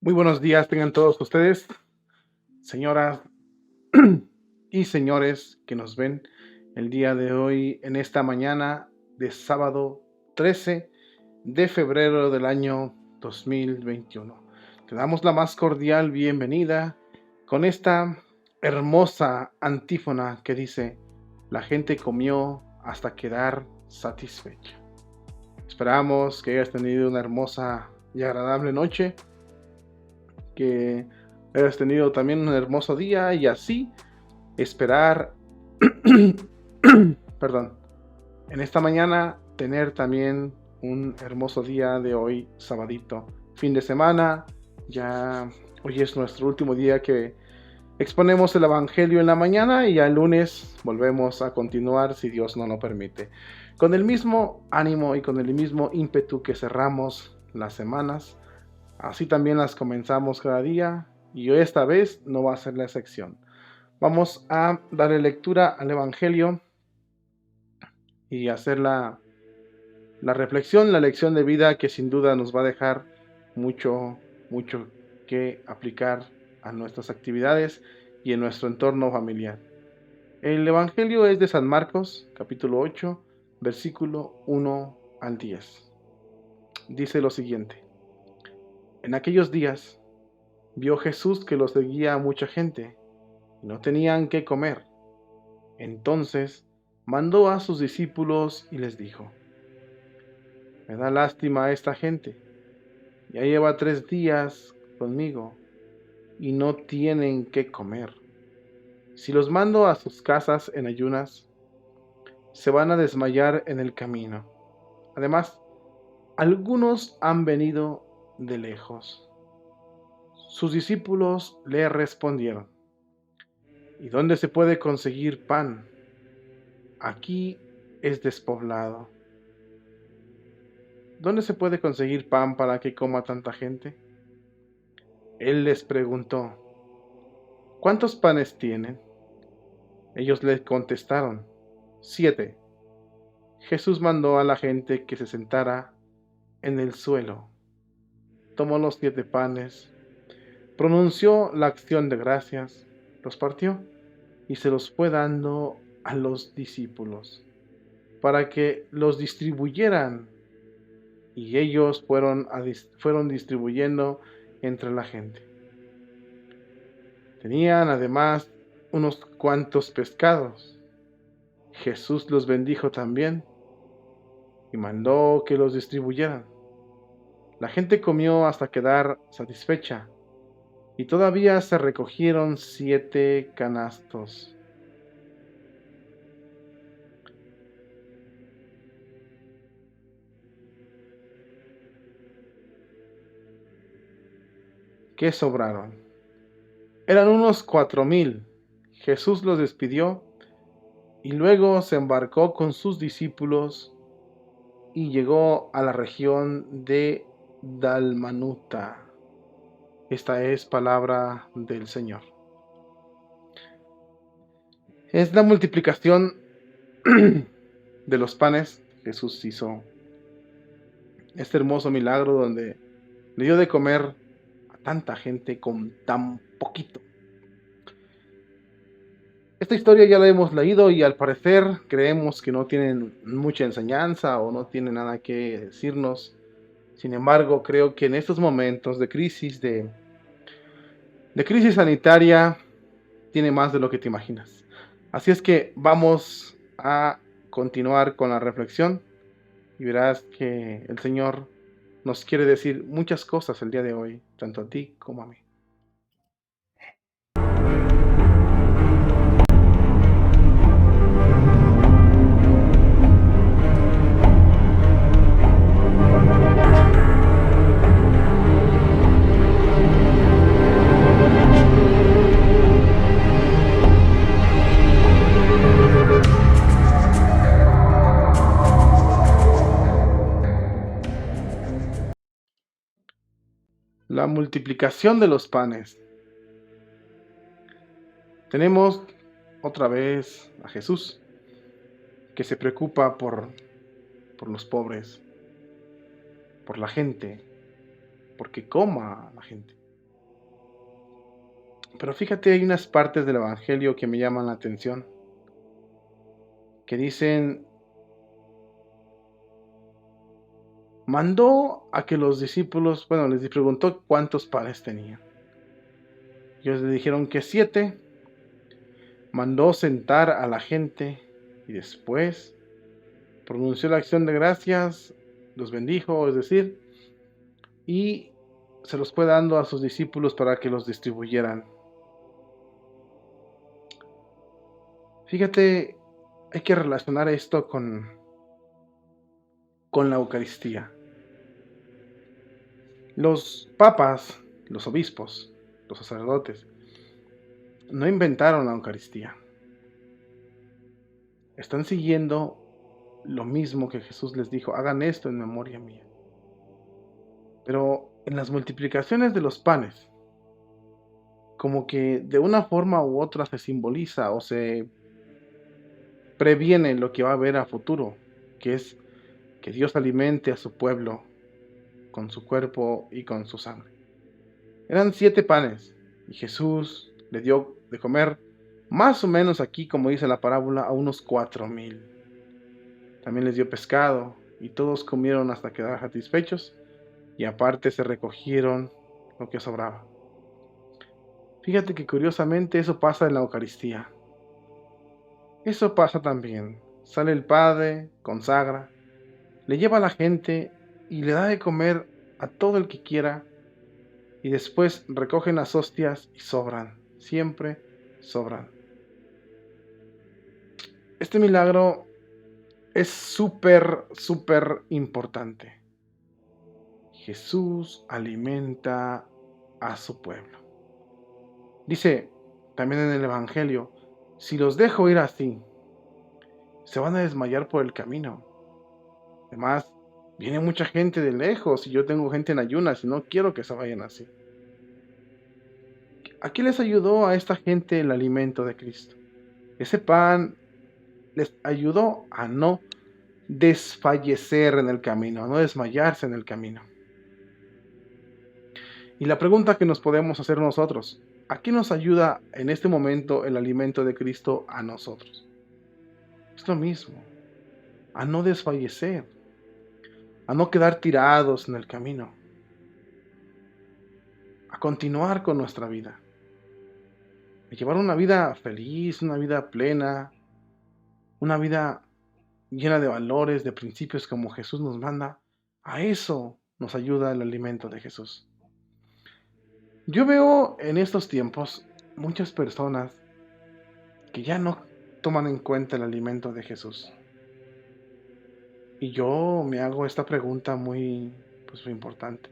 Muy buenos días tengan todos ustedes, señoras y señores que nos ven el día de hoy en esta mañana de sábado 13 de febrero del año 2021. Te damos la más cordial bienvenida con esta hermosa antífona que dice: la gente comió hasta quedar satisfecha. Esperamos que hayas tenido una hermosa y agradable noche, que hayas tenido también un hermoso día y así esperar, perdón, en esta mañana tener también un hermoso día de hoy, sabadito, fin de semana. Ya hoy es nuestro último día que exponemos el Evangelio en la mañana y ya el lunes volvemos a continuar si Dios no lo permite. Con el mismo ánimo y con el mismo ímpetu que cerramos las semanas, así también las comenzamos cada día y hoy esta vez no va a ser la excepción. Vamos a darle lectura al Evangelio y hacer la reflexión, la lección de vida que sin duda nos va a dejar mucho, mucho que aplicar a nuestras actividades y en nuestro entorno familiar. El Evangelio es de San Marcos, capítulo 8, versículo 1 al 10. Dice lo siguiente: en aquellos días vio Jesús que lo seguía mucha gente y no tenían qué comer. Entonces mandó a sus discípulos y les dijo: me da lástima a esta gente, ya lleva 3 días conmigo y no tienen qué comer. Si los mando a sus casas en ayunas, se van a desmayar en el camino. Además, algunos han venido de lejos. Sus discípulos le respondieron: ¿y dónde se puede conseguir pan? Aquí es despoblado. ¿Dónde se puede conseguir pan para que coma tanta gente? Él les preguntó: ¿cuántos panes tienen? Ellos le contestaron: 7. Jesús mandó a la gente que se sentara en el suelo. Tomó los 7 panes, pronunció la acción de gracias, los partió y se los fue dando a los discípulos para que los distribuyeran, y ellos fueron distribuyendo entre la gente. Tenían además unos cuantos pescados. Jesús los bendijo también y mandó que los distribuyeran. La gente comió hasta quedar satisfecha y todavía se recogieron 7 canastos. ¿Qué sobraron? Eran unos 4,000. Jesús los despidió y luego se embarcó con sus discípulos y llegó a la región de Dalmanuta. Esta es palabra del Señor. Es la multiplicación de los panes. Jesús hizo este hermoso milagro donde le dio de comer a tanta gente con tan poquito. Esta historia ya la hemos leído y al parecer creemos que no tienen mucha enseñanza o no tiene nada que decirnos. Sin embargo, creo que en estos momentos de crisis, de crisis sanitaria, tiene más de lo que te imaginas. Así es que vamos a continuar con la reflexión y verás que el Señor nos quiere decir muchas cosas el día de hoy, tanto a ti como a mí. La multiplicación de los panes. Tenemos otra vez a Jesús, que se preocupa por los pobres, por la gente, porque coma la gente. Pero fíjate, hay unas partes del Evangelio que me llaman la atención, que dicen, mandó a que los discípulos, bueno, les preguntó cuántos panes tenían. Ellos le dijeron que 7, mandó sentar a la gente y después pronunció la acción de gracias, los bendijo, es decir, y se los fue dando a sus discípulos para que los distribuyeran. Fíjate, hay que relacionar esto con la Eucaristía. Los papas, los obispos, los sacerdotes, no inventaron la Eucaristía. Están siguiendo lo mismo que Jesús les dijo, hagan esto en memoria mía. Pero en las multiplicaciones de los panes, como que de una forma u otra se simboliza o se previene lo que va a haber a futuro, que es que Dios alimente a su pueblo con su cuerpo y con su sangre. Eran 7 panes y Jesús le dio de comer más o menos aquí, como dice la parábola, a unos 4,000. También les dio pescado y todos comieron hasta quedar satisfechos y aparte se recogieron lo que sobraba. Fíjate que curiosamente eso pasa en la Eucaristía. Eso pasa también. Sale el Padre, consagra, le lleva a la gente y le da de comer a todo el que quiera y después recogen las hostias y sobran, siempre sobran. Este milagro es súper importante. Jesús alimenta a su pueblo. Dice también en el Evangelio, si los dejo ir así, se van a desmayar por el camino. Además, viene mucha gente de lejos y yo tengo gente en ayunas y no quiero que se vayan así. ¿A qué les ayudó a esta gente el alimento de Cristo? Ese pan les ayudó a no desfallecer en el camino, a no desmayarse en el camino. Y la pregunta que nos podemos hacer nosotros, ¿a qué nos ayuda en este momento el alimento de Cristo a nosotros? Es lo mismo, a no desfallecer, a no quedar tirados en el camino, a continuar con nuestra vida, a llevar una vida feliz, una vida plena, una vida llena de valores, de principios como Jesús nos manda. A eso nos ayuda el alimento de Jesús. Yo veo en estos tiempos muchas personas que ya no toman en cuenta el alimento de Jesús. Y yo me hago esta pregunta muy importante.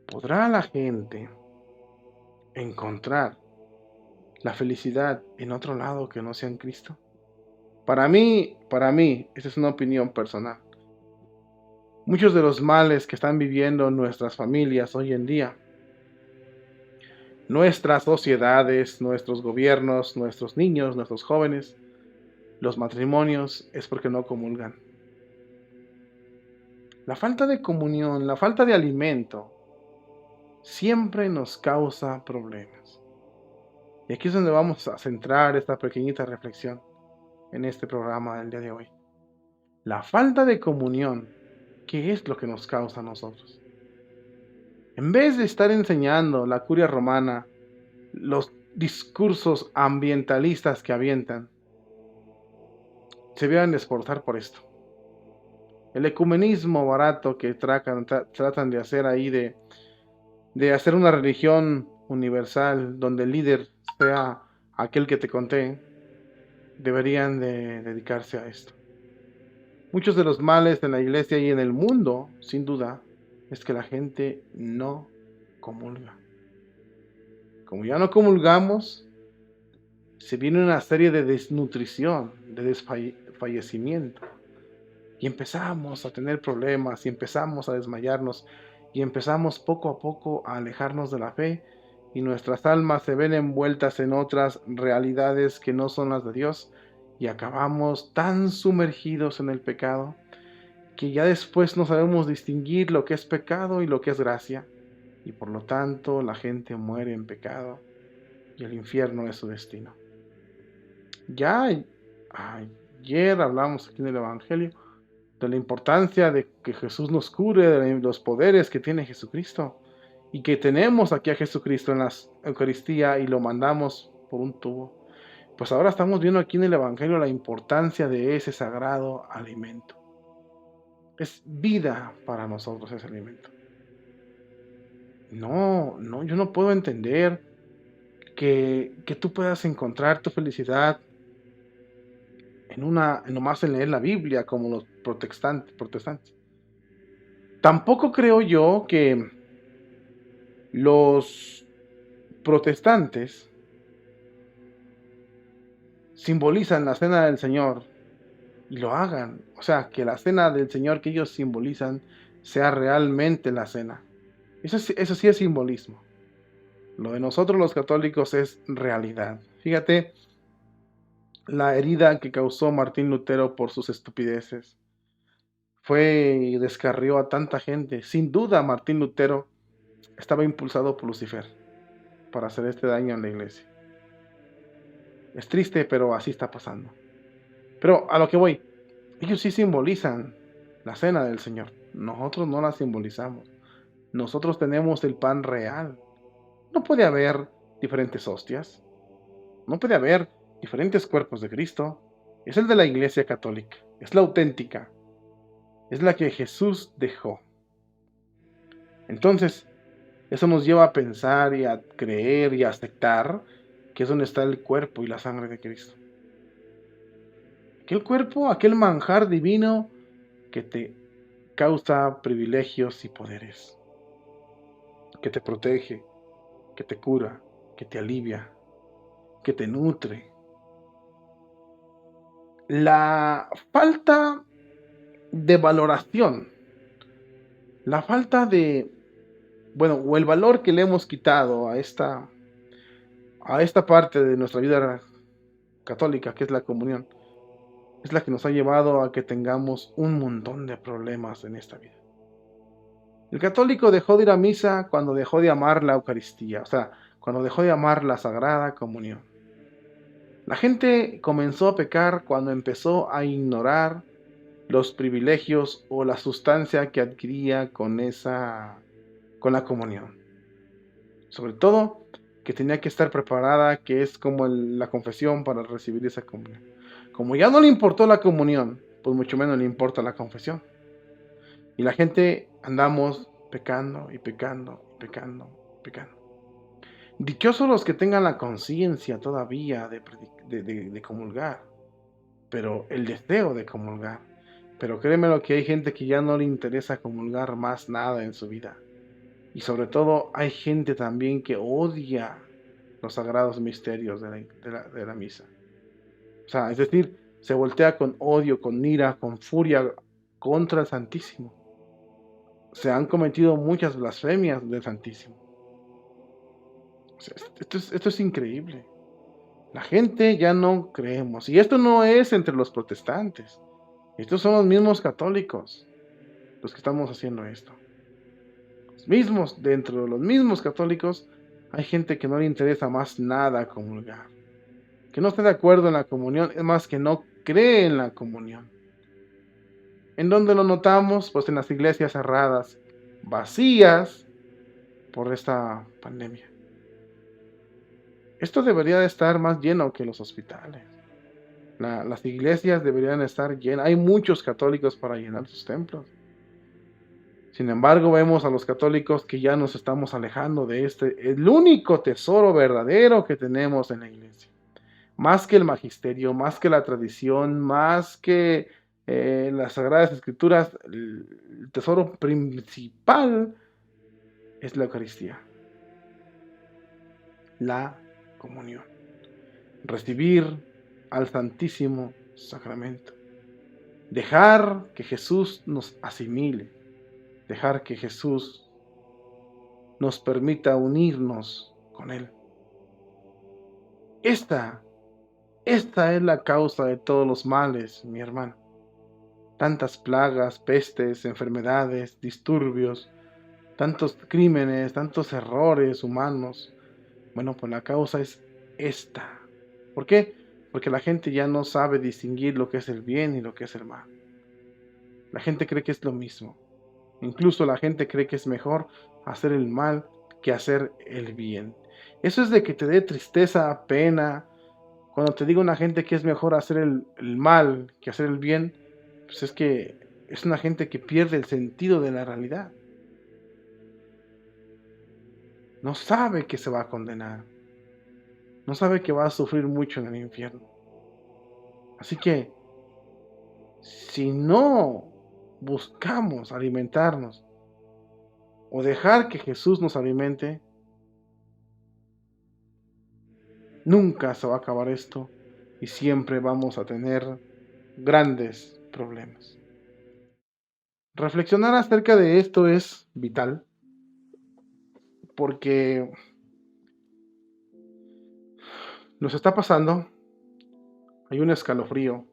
¿Podrá la gente encontrar la felicidad en otro lado que no sea en Cristo? Para mí, esa es una opinión personal. Muchos de los males que están viviendo nuestras familias hoy en día, nuestras sociedades, nuestros gobiernos, nuestros niños, nuestros jóvenes, los matrimonios, es porque no comulgan. La falta de comunión, la falta de alimento, siempre nos causa problemas. Y aquí es donde vamos a centrar esta pequeñita reflexión en este programa del día de hoy. La falta de comunión, ¿qué es lo que nos causa a nosotros? En vez de estar enseñando la curia romana, los discursos ambientalistas que avientan, se deben esforzar por esto. El ecumenismo barato que tratan de hacer ahí, de hacer una religión universal donde el líder sea aquel que te conté, deberían de dedicarse a esto. Muchos de los males en la iglesia y en el mundo, sin duda, es que la gente no comulga. Como ya no comulgamos, se viene una serie de desnutrición, de desfallecimiento. Y empezamos a tener problemas, y empezamos a desmayarnos, y empezamos poco a poco a alejarnos de la fe, y nuestras almas se ven envueltas en otras realidades que no son las de Dios, y acabamos tan sumergidos en el pecado, que ya después no sabemos distinguir lo que es pecado y lo que es gracia. y por lo tanto la gente muere en pecado y el infierno es su destino. Ya ayer hablamos aquí en el Evangelio de la importancia de que Jesús nos cure, de los poderes que tiene Jesucristo y que tenemos aquí a Jesucristo en la Eucaristía y lo mandamos por un tubo. Pues ahora estamos viendo aquí en el Evangelio la importancia de ese sagrado alimento. Es vida para nosotros ese alimento. No, yo no puedo entender que tú puedas encontrar tu felicidad en nomás en leer la Biblia como los protestantes. Tampoco creo yo que los protestantes simbolizan la cena del Señor y lo hagan. O sea, que la cena del Señor que ellos simbolizan sea realmente la cena. Eso sí es simbolismo. Lo de nosotros los católicos es realidad. Fíjate la herida que causó Martín Lutero por sus estupideces. Fue y descarrió a tanta gente. Sin duda, Martín Lutero estaba impulsado por Lucifer para hacer este daño a la iglesia. Es triste, pero así está pasando. Pero a lo que voy, ellos sí simbolizan la cena del Señor. Nosotros no la simbolizamos. Nosotros tenemos el pan real. No puede haber diferentes hostias. No puede haber diferentes cuerpos de Cristo. Es el de la Iglesia Católica. Es la auténtica. Es la que Jesús dejó. Entonces, eso nos lleva a pensar y a creer y a aceptar que es donde está el cuerpo y la sangre de Cristo. Aquel cuerpo, aquel manjar divino que te causa privilegios y poderes, que te protege, que te cura, que te alivia, que te nutre. La falta de valoración, la falta de, o el valor que le hemos quitado a esta parte de nuestra vida católica, que es la comunión, es la que nos ha llevado a que tengamos un montón de problemas en esta vida. El católico dejó de ir a misa cuando dejó de amar la Eucaristía, o sea, cuando dejó de amar la Sagrada Comunión. La gente comenzó a pecar cuando empezó a ignorar los privilegios o la sustancia que adquiría con la comunión. Sobre todo, que tenía que estar preparada, que es como la confesión para recibir esa comunión. Como ya no le importó la comunión, pues mucho menos le importa la confesión. Y la gente andamos pecando y pecando, pecando, pecando. Dichosos los que tengan la conciencia todavía de comulgar, pero el deseo de comulgar. Pero créeme lo que hay gente que ya no le interesa comulgar más nada en su vida. Y sobre todo hay gente también que odia los sagrados misterios de la misa. O sea, es decir, se voltea con odio, con ira, con furia contra el Santísimo. Se han cometido muchas blasfemias del Santísimo. O sea, esto es increíble. La gente ya no creemos. Y esto no es entre los protestantes. Estos son los mismos católicos los que estamos haciendo esto. Dentro de los mismos católicos, hay gente que no le interesa más nada comulgar. Que no está de acuerdo en la comunión, es más, que no cree en la comunión. ¿En dónde lo notamos? Pues en las iglesias cerradas, vacías por esta pandemia. Esto debería de estar más lleno que los hospitales. Las iglesias deberían estar llenas. Hay muchos católicos para llenar sus templos. Sin embargo, vemos a los católicos que ya nos estamos alejando de el único tesoro verdadero que tenemos en la iglesia. Más que el magisterio, más que la tradición, más que las Sagradas Escrituras, el tesoro principal es la Eucaristía. La comunión. Recibir al Santísimo Sacramento. Dejar que Jesús nos asimile. Dejar que Jesús nos permita unirnos con Él. Esta es la causa de todos los males, mi hermano. Tantas plagas, pestes, enfermedades, disturbios, tantos crímenes, tantos errores humanos. Bueno, pues la causa es esta. ¿Por qué? Porque la gente ya no sabe distinguir lo que es el bien y lo que es el mal. La gente cree que es lo mismo. Incluso la gente cree que es mejor hacer el mal que hacer el bien. Eso es de que te dé tristeza, pena. Cuando te diga una gente que es mejor hacer el mal que hacer el bien, pues es que es una gente que pierde el sentido de la realidad. No sabe que se va a condenar. No sabe que va a sufrir mucho en el infierno. Así que, si no buscamos alimentarnos o dejar que Jesús nos alimente, nunca se va a acabar esto y siempre vamos a tener grandes problemas. Reflexionar acerca de esto es vital porque nos está pasando, hay un escalofrío,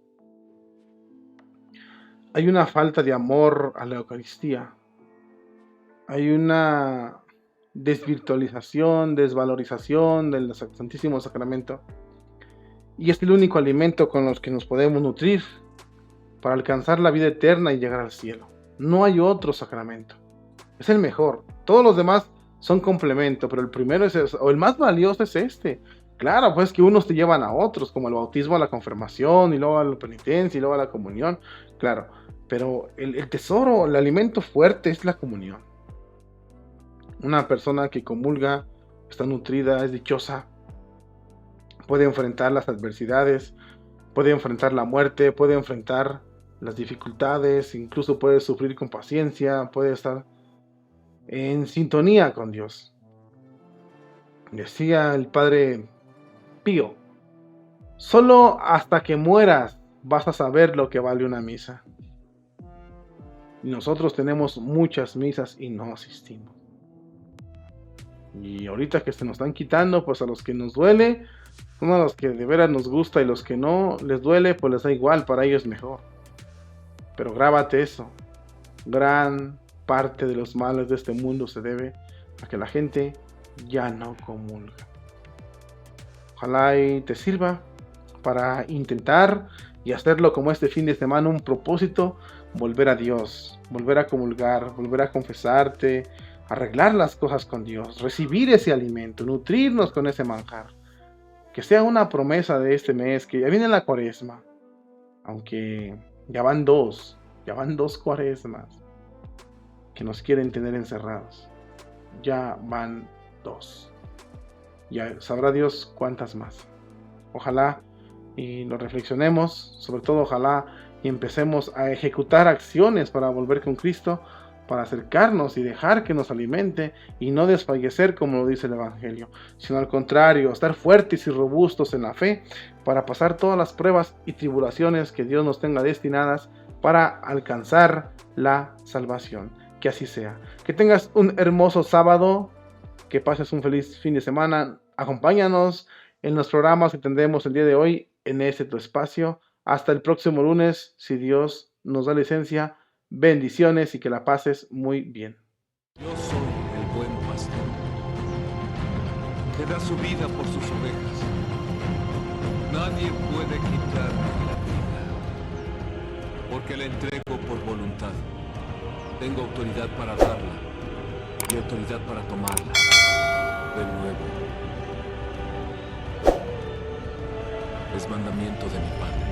hay una falta de amor a la Eucaristía, hay una desvirtualización, desvalorización del Santísimo Sacramento, y es el único alimento con los que nos podemos nutrir para alcanzar la vida eterna y llegar al cielo. No hay otro sacramento. Es el mejor. Todos los demás son complemento, pero el primero es, o el más valioso es este. Claro, pues que unos te llevan a otros, como el bautismo a la confirmación, y luego a la penitencia, y luego a la comunión. Claro, pero el tesoro, el alimento fuerte es la comunión. Una persona que comulga, está nutrida, es dichosa, puede enfrentar las adversidades, puede enfrentar la muerte, puede enfrentar las dificultades, incluso puede sufrir con paciencia, puede estar en sintonía con Dios. Decía el Padre Pío, solo hasta que mueras vas a saber lo que vale una misa. Y nosotros tenemos muchas misas y no asistimos. Y ahorita que se nos están quitando, pues a los que nos duele, uno a los que de veras nos gusta y los que no les duele, pues les da igual, para ellos mejor. Pero grábate eso, gran parte de los males de este mundo se debe a que la gente ya no comulga. Ojalá y te sirva para intentar y hacerlo como este fin de semana un propósito, volver a Dios, volver a comulgar, volver a confesarte, arreglar las cosas con Dios, recibir ese alimento, nutrirnos con ese manjar. Que sea una promesa de este mes, que ya viene la Cuaresma, aunque ya van dos Cuaresmas que nos quieren tener encerrados. Ya van 2. Ya sabrá Dios cuántas más. Ojalá y lo reflexionemos, sobre todo ojalá y empecemos a ejecutar acciones para volver con Cristo, para acercarnos y dejar que nos alimente y no desfallecer como lo dice el Evangelio, sino al contrario, estar fuertes y robustos en la fe para pasar todas las pruebas y tribulaciones que Dios nos tenga destinadas para alcanzar la salvación. Que así sea. Que tengas un hermoso sábado, que pases un feliz fin de semana. Acompáñanos en los programas que tendremos el día de hoy en este tu espacio. Hasta el próximo lunes, si Dios nos da licencia. Bendiciones y que la pases muy bien. Yo soy el buen pastor, que da su vida por sus ovejas. Nadie puede quitarme la vida, porque la entrego por voluntad. Tengo autoridad para darla y autoridad para tomarla de nuevo. Es mandamiento de mi Padre.